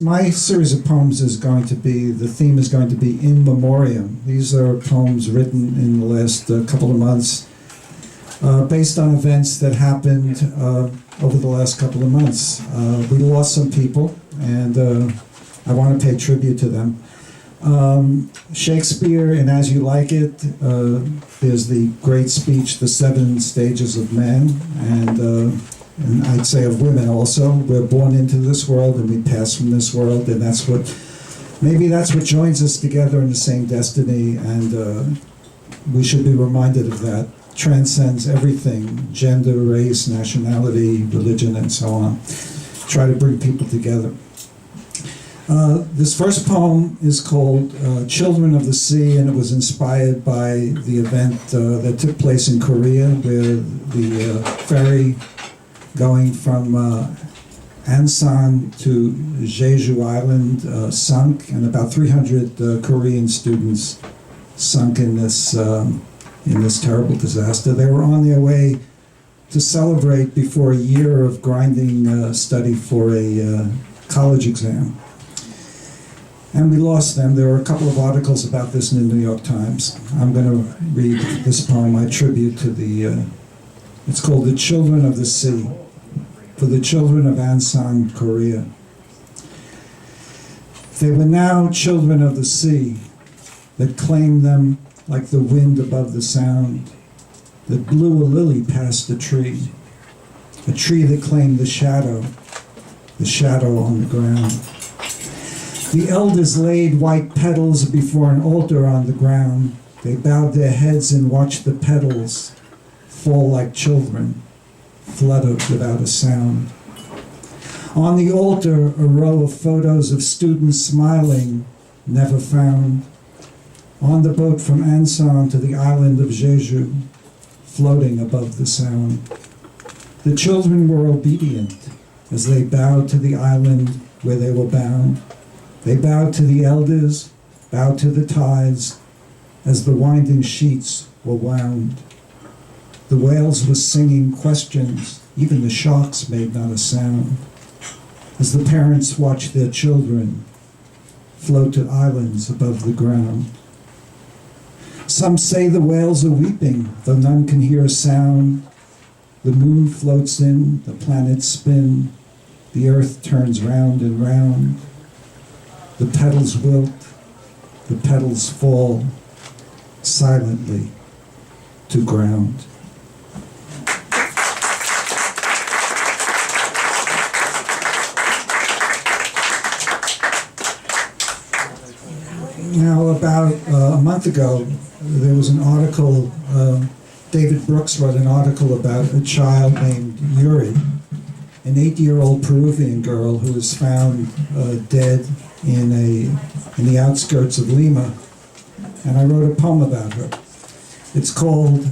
My series of poems is going to be, the theme is going to be in memoriam. These are poems written in the last couple of months based on events that happened over the last couple of months. We lost some people, and I want to pay tribute to them. Shakespeare, in As You Like It, there's the great speech, The Seven Stages of Man, and I'd say of women also. We're born into this world and we pass from this world, and maybe that's what joins us together in the same destiny, and we should be reminded of that. Transcends everything, gender, race, nationality, religion, and so on. Try to bring people together. This first poem is called Children of the Sea, and it was inspired by the event that took place in Korea, where the ferry going from Ansan to Jeju Island sunk, and about 300 Korean students sunk in this terrible disaster. They were on their way to celebrate before a year of grinding study for a college exam. And we lost them. There were a couple of articles about this in the New York Times. I'm going to read this poem I tribute to it's called The Children of the Sea, for the children of Ansan, Korea. They were now children of the sea that claimed them like the wind above the sound, that blew a lily past a tree that claimed the shadow on the ground. The elders laid white petals before an altar on the ground. They bowed their heads and watched the petals fall like children, fluttered without a sound. On the altar, a row of photos of students smiling, never found. On the boat from Ansan to the island of Jeju, floating above the sound. The children were obedient as they bowed to the island where they were bound. They bowed to the elders, bowed to the tides, as the winding sheets were wound. The whales were singing questions, even the sharks made not a sound, as the parents watched their children float to islands above the ground. Some say the whales are weeping, though none can hear a sound. The moon floats in, the planets spin, the earth turns round and round. The petals wilt, the petals fall silently to ground. Now, about a month ago, there was an article, David Brooks wrote an article about a child named Yuri, an 8-year-old Peruvian girl who was found dead in the outskirts of Lima, and I wrote a poem about her. It's called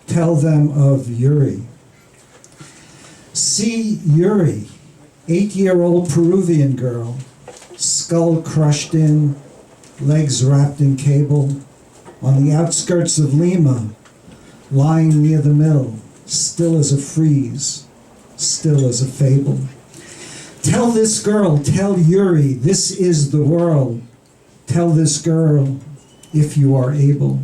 Tell Them of Yuri. See Yuri, 8-year-old Peruvian girl, skull crushed in, legs wrapped in cable, on the outskirts of Lima, lying near the mill, still as a frieze, still as a fable. Tell this girl, tell Yuri, this is the world. Tell this girl, if you are able,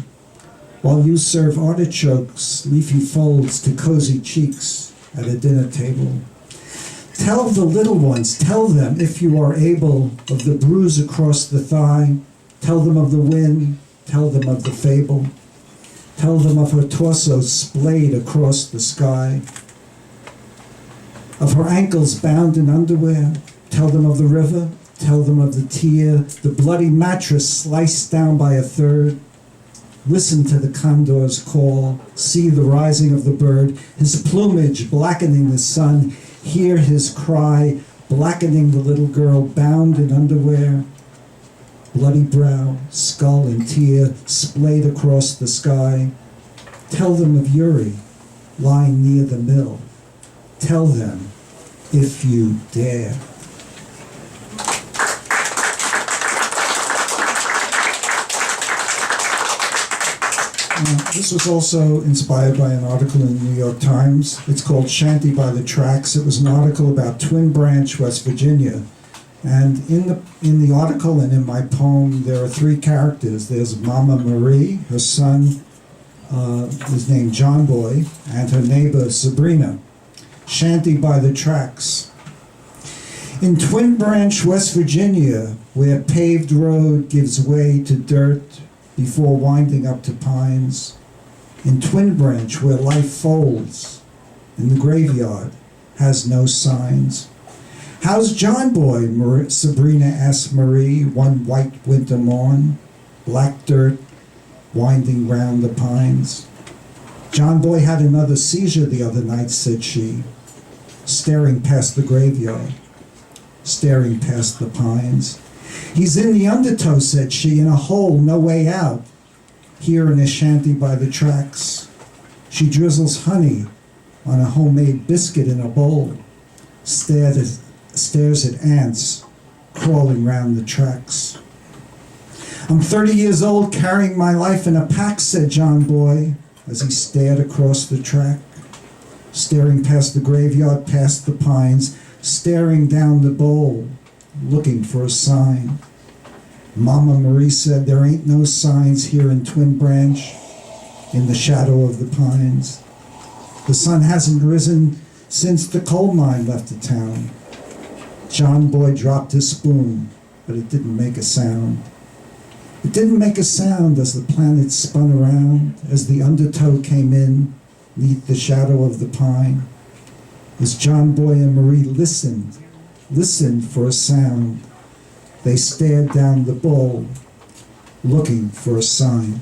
while you serve artichokes, leafy folds to cozy cheeks at a dinner table. Tell the little ones, tell them, if you are able, of the bruise across the thigh. Tell them of the wind, tell them of the fable. Tell them of her torso splayed across the sky, of her ankles bound in underwear. Tell them of the river, tell them of the tear, the bloody mattress sliced down by a third. Listen to the condor's call, see the rising of the bird, his plumage blackening the sun, hear his cry, blackening the little girl bound in underwear. Bloody brow, skull and tear splayed across the sky. Tell them of Yuri, lying near the mill. Tell them, if you dare. This was also inspired by an article in the New York Times. It's called Shanty by the Tracks. It was an article about Twin Branch, West Virginia, And in the article and in my poem, there are three characters. There's Mama Marie, her son is named John Boy, and her neighbor Sabrina. Shanty by the Tracks. In Twin Branch, West Virginia, where paved road gives way to dirt before winding up to pines. In Twin Branch, where life folds, and the graveyard has no signs. How's John Boy? Sabrina asked Marie one white winter morn, black dirt winding round the pines. John Boy had another seizure the other night, said she, staring past the graveyard, staring past the pines. He's in the undertow, said she, in a hole, no way out, here in a shanty by the tracks. She drizzles honey on a homemade biscuit in a bowl, stares at ants crawling round the tracks. I'm 30 years old, carrying my life in a pack, said John Boy, as he stared across the track, staring past the graveyard, past the pines, staring down the bowl, looking for a sign. Mama Marie said, there ain't no signs here in Twin Branch, in the shadow of the pines. The sun hasn't risen since the coal mine left the town. John Boy dropped his spoon, but it didn't make a sound. It didn't make a sound as the planet spun around, as the undertow came in, 'neath the shadow of the pine. As John Boy and Marie listened for a sound, they stared down the bowl, looking for a sign.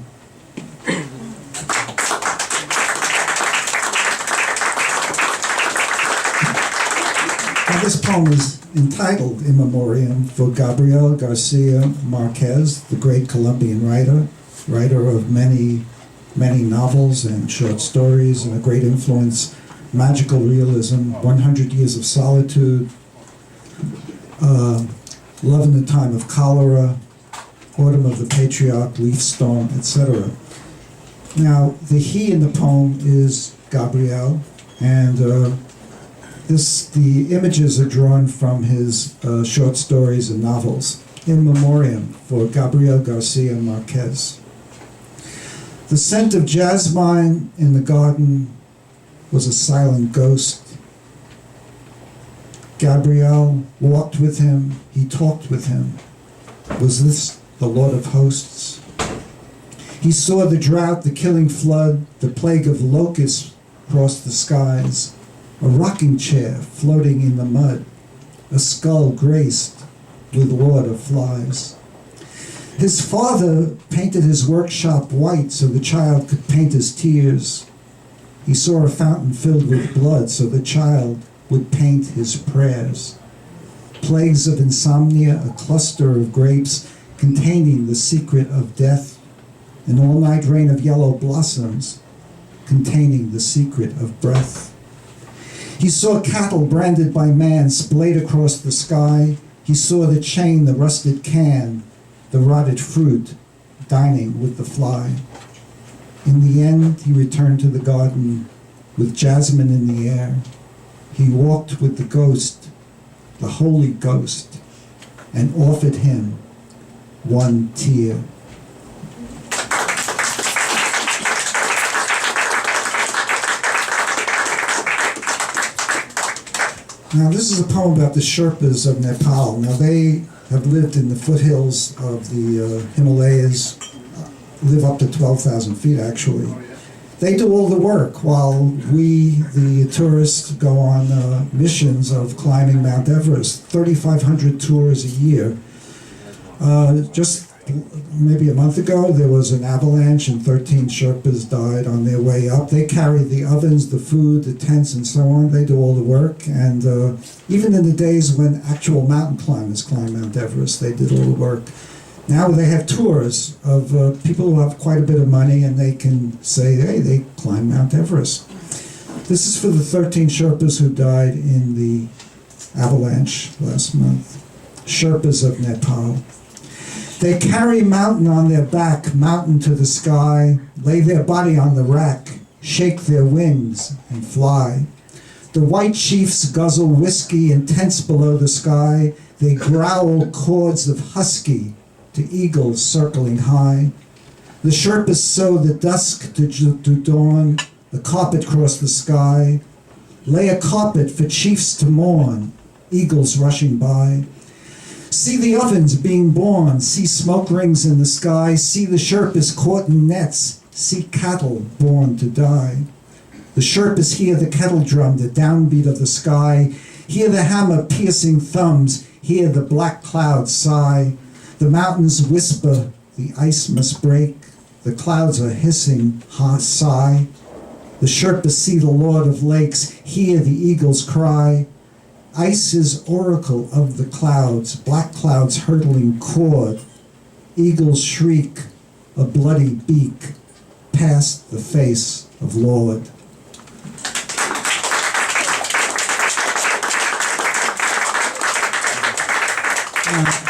Now, this poem is entitled In Memoriam for Gabriel Garcia Marquez, the great Colombian writer of many novels and short stories, and a great influence, magical realism, 100 Years of Solitude, Love in the Time of Cholera, Autumn of the Patriarch, Leaf Storm, etc. Now, the he in the poem is Gabriel, and the images are drawn from his short stories and novels. In Memoriam for Gabriel Garcia Marquez. The scent of jasmine in the garden was a silent ghost. Gabriel walked with him, he talked with him. Was this the Lord of Hosts? He saw the drought, the killing flood, the plague of locusts cross the skies, a rocking chair floating in the mud, a skull graced with water flies. His father painted his workshop white so the child could paint his tears. He saw a fountain filled with blood so the child would paint his prayers. Plagues of insomnia, a cluster of grapes containing the secret of death, an all-night rain of yellow blossoms containing the secret of breath. He saw cattle branded by man splayed across the sky. He saw the chain, the rusted can, the rotted fruit, dining with the fly. In the end, he returned to the garden with jasmine in the air. He walked with the ghost, the Holy Ghost, and offered him one tear. Now, this is a poem about the Sherpas of Nepal. Now, they have lived in the foothills of the Himalayas, live up to 12,000 feet, actually. They do all the work while we, the tourists, go on missions of climbing Mount Everest. 3,500 tours a year. Just maybe a month ago, there was an avalanche and 13 Sherpas died on their way up. They carry the ovens, the food, the tents, and so on. They do all the work. And even in the days when actual mountain climbers climb Mount Everest, they did all the work. Now they have tours of people who have quite a bit of money, and they can say, hey, they climbed Mount Everest. This is for the 13 Sherpas who died in the avalanche last month. Sherpas of Nepal. They carry mountain on their back, mountain to the sky, lay their body on the rack, shake their wings, and fly. The white chiefs guzzle whiskey in tents below the sky. They growl chords of husky to eagles circling high. The Sherpas sow the dusk to dawn, a carpet cross the sky. Lay a carpet for chiefs to mourn, eagles rushing by. See the ovens being born, see smoke rings in the sky, see the Sherpas caught in nets, see cattle born to die. The Sherpas hear the kettle drum, the downbeat of the sky, hear the hammer piercing thumbs, hear the black clouds sigh. The mountains whisper, the ice must break, the clouds are hissing, sigh. The Sherpas see the Lord of Lakes, hear the eagles cry. Ice is oracle of the clouds, black clouds hurtling cord. Eagles shriek, a bloody beak, past the face of Lord.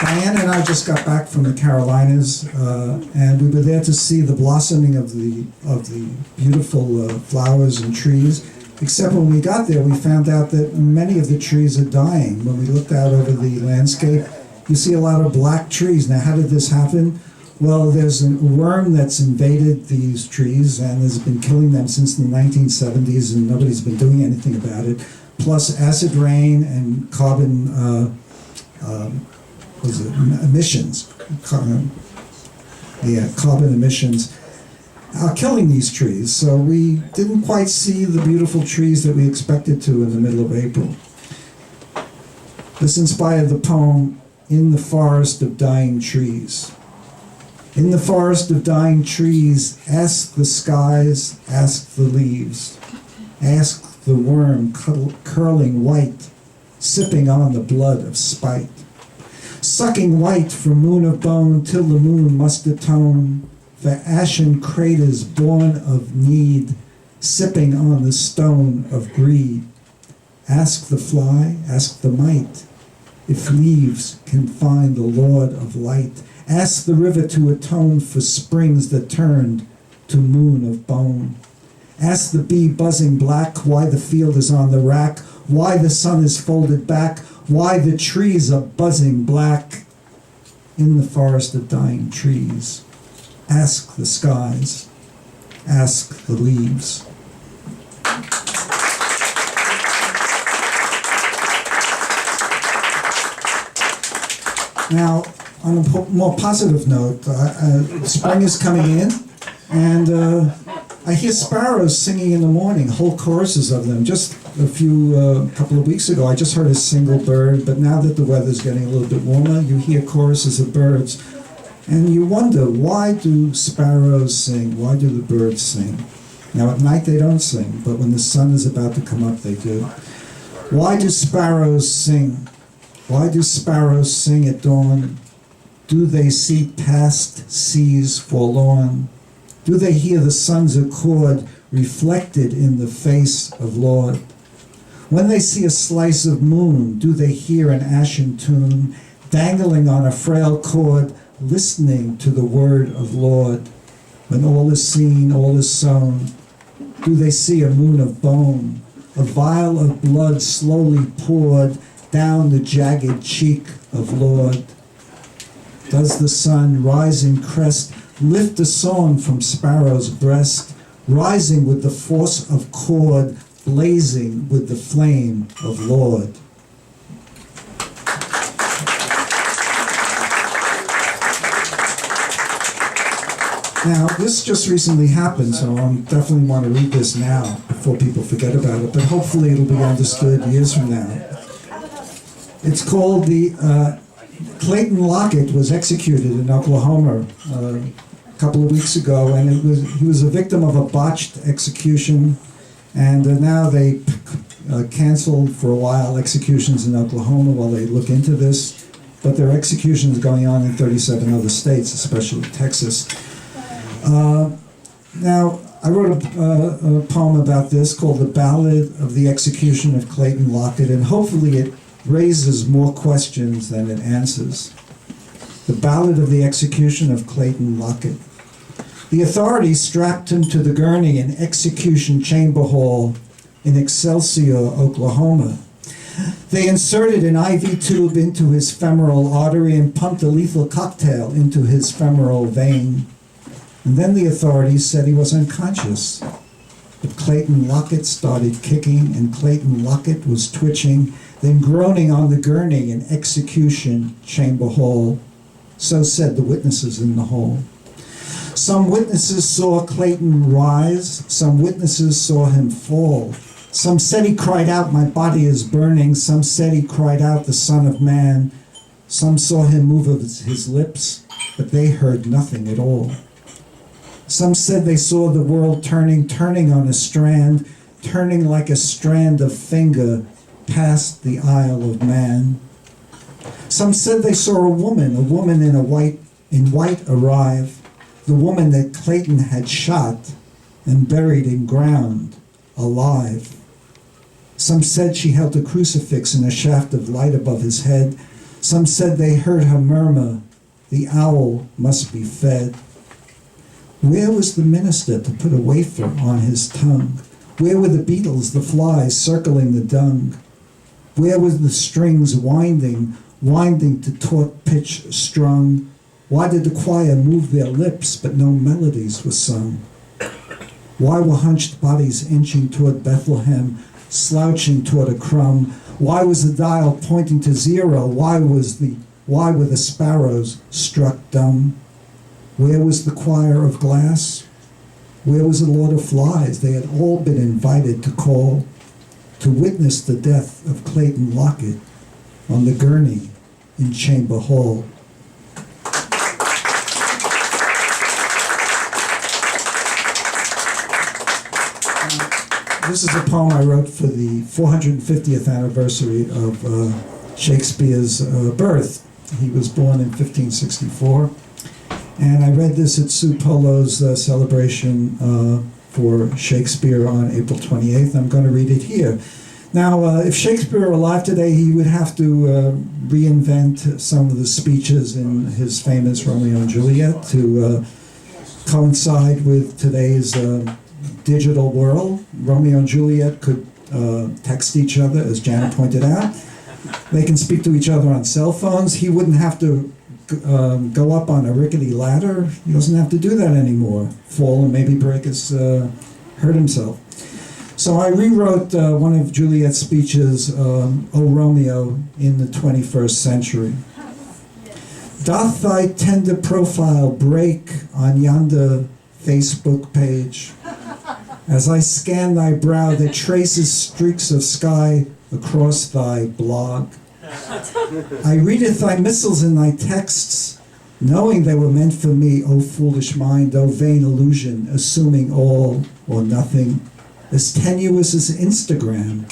Diane and I just got back from the Carolinas, and we were there to see the blossoming of the beautiful flowers and trees. Except when we got there, we found out that many of the trees are dying. When we looked out over the landscape, you see a lot of black trees. Now, how did this happen? Well, there's a worm that's invaded these trees and has been killing them since the 1970s, and nobody's been doing anything about it. Plus, acid rain and carbon emissions. Carbon emissions are killing these trees, so we didn't quite see the beautiful trees that we expected to in the middle of April. This inspired the poem, In the Forest of Dying Trees. In the forest of dying trees, ask the skies, ask the leaves, ask the worm curling white, sipping on the blood of spite, sucking white from moon of bone till the moon must atone for ashen craters born of need, sipping on the stone of greed. Ask the fly, ask the mite, if leaves can find the Lord of light. Ask the river to atone for springs that turned to moon of bone. Ask the bee buzzing black why the field is on the rack, why the sun is folded back, why the trees are buzzing black. In the forest of dying trees, ask the skies, ask the leaves. Now, on a more positive note, spring is coming in, and I hear sparrows singing in the morning, whole choruses of them. Just a couple of weeks ago, I just heard a single bird, but now that the weather's getting a little bit warmer, you hear choruses of birds. And you wonder, why do sparrows sing? Why do the birds sing? Now at night they don't sing, but when the sun is about to come up, they do. Why do sparrows sing? Why do sparrows sing at dawn? Do they see past seas forlorn? Do they hear the sun's accord reflected in the face of Lord? When they see a slice of moon, do they hear an ashen tune dangling on a frail cord, listening to the word of Lord? When all is seen, all is sown, do they see a moon of bone, a vial of blood slowly poured down the jagged cheek of Lord? Does the sun, rising crest, lift a song from sparrow's breast, rising with the force of cord, blazing with the flame of Lord? Now, this just recently happened, so I definitely want to read this now before people forget about it, but hopefully it'll be understood years from now. It's called Clayton Lockett was executed in Oklahoma a couple of weeks ago, and he was a victim of a botched execution, and now they canceled for a while executions in Oklahoma while they look into this, but there are executions going on in 37 other states, especially Texas. Now, I wrote a poem about this called The Ballad of the Execution of Clayton Lockett, and hopefully it raises more questions than it answers. The Ballad of the Execution of Clayton Lockett. The authorities strapped him to the gurney in Execution Chamber Hall in Excelsior, Oklahoma. They inserted an IV tube into his femoral artery and pumped a lethal cocktail into his femoral vein. And then the authorities said he was unconscious. But Clayton Lockett started kicking, and Clayton Lockett was twitching, then groaning on the gurney in execution chamber hall. So said the witnesses in the hall. Some witnesses saw Clayton rise. Some witnesses saw him fall. Some said he cried out, "My body is burning." Some said he cried out, "The Son of Man." Some saw him move his lips, but they heard nothing at all. Some said they saw the world turning on a strand, turning like a strand of finger past the Isle of Man. Some said they saw a woman in white arrive, the woman that Clayton had shot and buried in ground, alive. Some said she held a crucifix in a shaft of light above his head. Some said they heard her murmur, "The owl must be fed." Where was the minister to put a wafer on his tongue? Where were the beetles, the flies circling the dung? Where were the strings winding to taut pitch strung? Why did the choir move their lips but no melodies were sung? Why were hunched bodies inching toward Bethlehem, slouching toward a crumb? Why was the dial pointing to zero? Why were the sparrows struck dumb? Where was the choir of glass? Where was the Lord of Flies? They had all been invited to call to witness the death of Clayton Lockett on the gurney in Chamber Hall. This is a poem I wrote for the 450th anniversary of Shakespeare's birth. He was born in 1564. And I read this at Sue Polo's celebration for Shakespeare on April 28th. I'm going to read it here. Now, if Shakespeare were alive today, he would have to reinvent some of the speeches in his famous Romeo and Juliet to coincide with today's digital world. Romeo and Juliet could text each other, as Janet pointed out. They can speak to each other on cell phones. He wouldn't have to go up on a rickety ladder. He doesn't have to do that anymore. Fall and maybe break his, hurt himself. So I rewrote one of Juliet's speeches, O Romeo, in the 21st century. Doth thy tender profile break on yonder Facebook page? As I scan thy brow that traces streaks of sky across thy blog. I readeth thy missiles in thy texts, knowing they were meant for me, O foolish mind, O vain illusion, assuming all or nothing, as tenuous as Instagram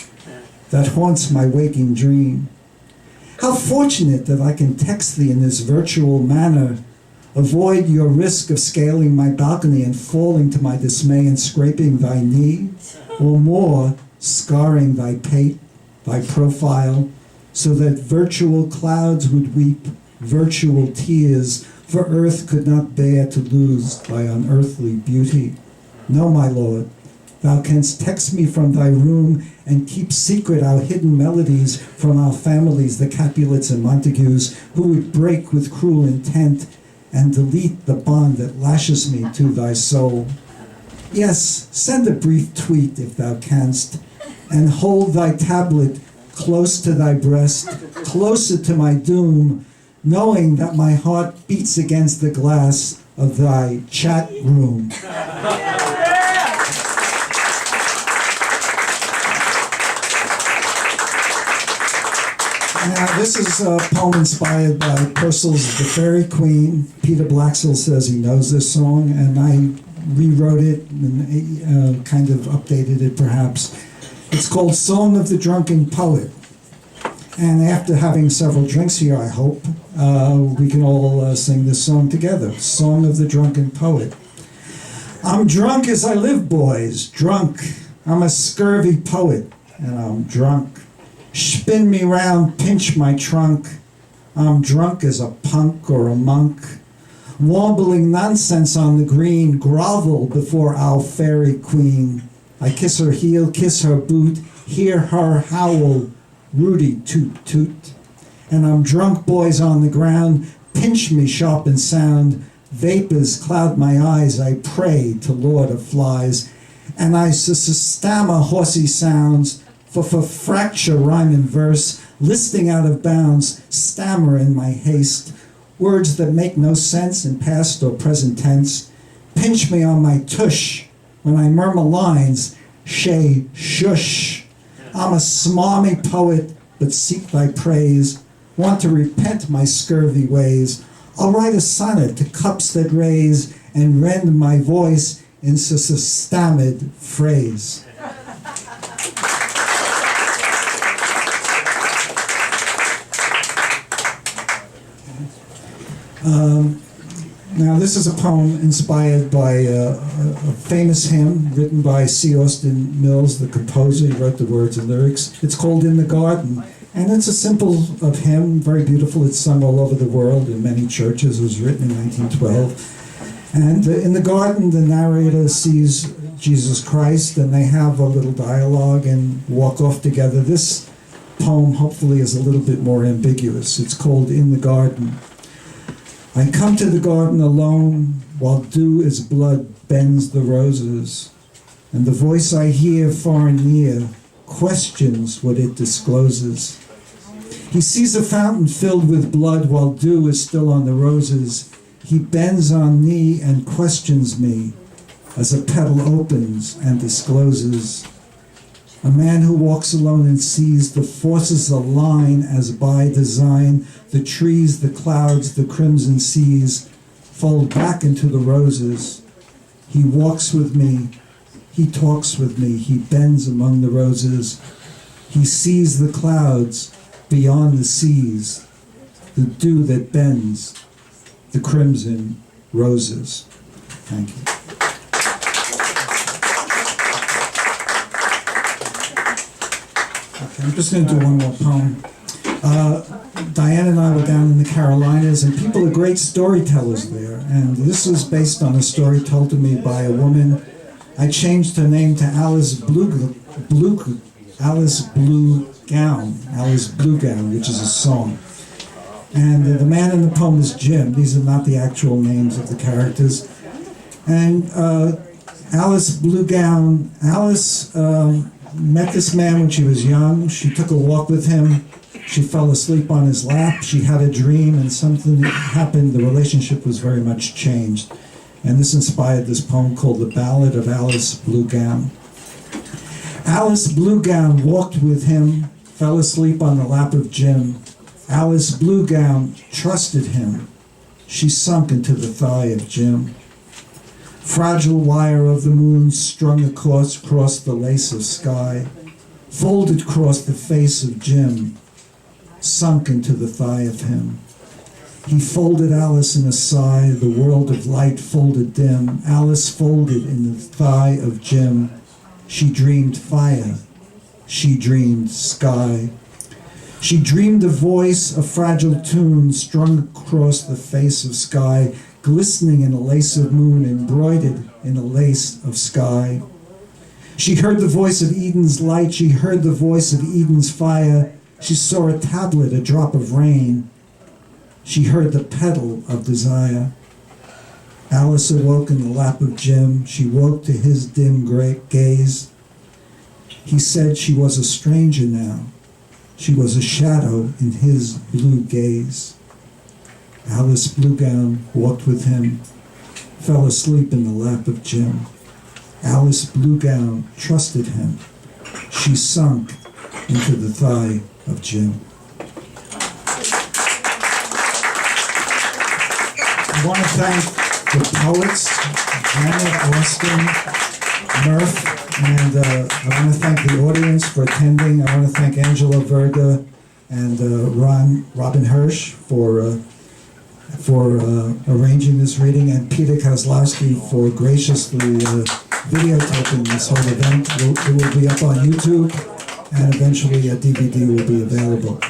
that haunts my waking dream. How fortunate that I can text thee in this virtual manner, avoid your risk of scaling my balcony and falling to my dismay and scraping thy knee, or more, scarring thy pate, thy profile, so that virtual clouds would weep virtual tears, for earth could not bear to lose thy unearthly beauty. No, my lord, thou canst text me from thy room and keep secret our hidden melodies from our families, the Capulets and Montagues, who would break with cruel intent and delete the bond that lashes me to thy soul. Yes, send a brief tweet if thou canst, and hold thy tablet close to thy breast, closer to my doom, knowing that my heart beats against the glass of thy chat room. Now, this is a poem inspired by Purcell's The Fairy Queen. Peter Blaxell says he knows this song, and I rewrote it and kind of updated it perhaps. It's called Song of the Drunken Poet. And after having several drinks here, I hope, we can all sing this song together. Song of the Drunken Poet. I'm drunk as I live, boys, drunk. I'm a scurvy poet, and I'm drunk. Spin me round, pinch my trunk. I'm drunk as a punk or a monk. Warbling nonsense on the green, grovel before our fairy queen. I kiss her heel, kiss her boot, hear her howl, Rudy, toot, toot. And I'm drunk boys on the ground, pinch me sharp and sound. Vapors cloud my eyes, I pray to Lord of Flies. And I stammer horsey sounds, for fracture rhyme and verse, listing out of bounds, stammer in my haste. Words that make no sense in past or present tense. Pinch me on my tush when I murmur lines, shay, shush. I'm a smarmy poet, but seek thy praise. Want to repent my scurvy ways. I'll write a sonnet to cups that raise and rend my voice in stammered phrase. Now this is a poem inspired by a famous hymn written by C. Austin Mills, the composer. He wrote the words and lyrics. It's called In the Garden. And it's a simple hymn, very beautiful. It's sung all over the world in many churches. It was written in 1912. And in the garden, the narrator sees Jesus Christ, and they have a little dialogue and walk off together. This poem, hopefully, is a little bit more ambiguous. It's called In the Garden. I come to the garden alone, while dew as blood bends the roses, and the voice I hear far and near questions what it discloses. He sees a fountain filled with blood while dew is still on the roses. He bends on knee and questions me as a petal opens and discloses. A man who walks alone and sees the forces align as by design, the trees, the clouds, the crimson seas fold back into the roses. He walks with me, he talks with me, he bends among the roses. He sees the clouds beyond the seas, the dew that bends, the crimson roses. Thank you. Okay, I'm just going to do one more poem. Diane and I were down in the Carolinas, and people are great storytellers there. And this was based on a story told to me by a woman. I changed her name to Alice Bluegown, which is a song. And the man in the poem is Jim. These are not the actual names of the characters. And Alice Bluegown, Alice met this man when she was young. She took a walk with him. She fell asleep on his lap. She had a dream, and something happened. The relationship was very much changed. And this inspired this poem called The Ballad of Alice Bluegown. Alice Bluegown walked with him, fell asleep on the lap of Jim. Alice Bluegown trusted him. She sunk into the thigh of Jim. Fragile wire of the moon strung across the lace of sky, folded across the face of Jim, sunk into the thigh of him. He folded Alice in a sigh, the world of light folded dim. Alice folded in the thigh of Jim. She dreamed fire, she dreamed sky. She dreamed a voice, a fragile tune strung across the face of sky, glistening in a lace of moon, embroidered in a lace of sky. She heard the voice of Eden's light, she heard the voice of Eden's fire. She saw a tablet, a drop of rain. She heard the petal of desire. Alice awoke in the lap of Jim. She woke to his dim great gaze. He said she was a stranger now. She was a shadow in his blue gaze. Alice Bluegown walked with him, fell asleep in the lap of Jim. Alice Bluegown trusted him. She sunk into the thigh of Jim. I want to thank the poets, Janet, Austin, Murph, and I want to thank the audience for attending. I want to thank Angela Verga and Robin Hirsch for arranging this reading, and Ptr Kozlowski for graciously videotaping this whole event. It will be up on YouTube, and eventually a DVD will be available.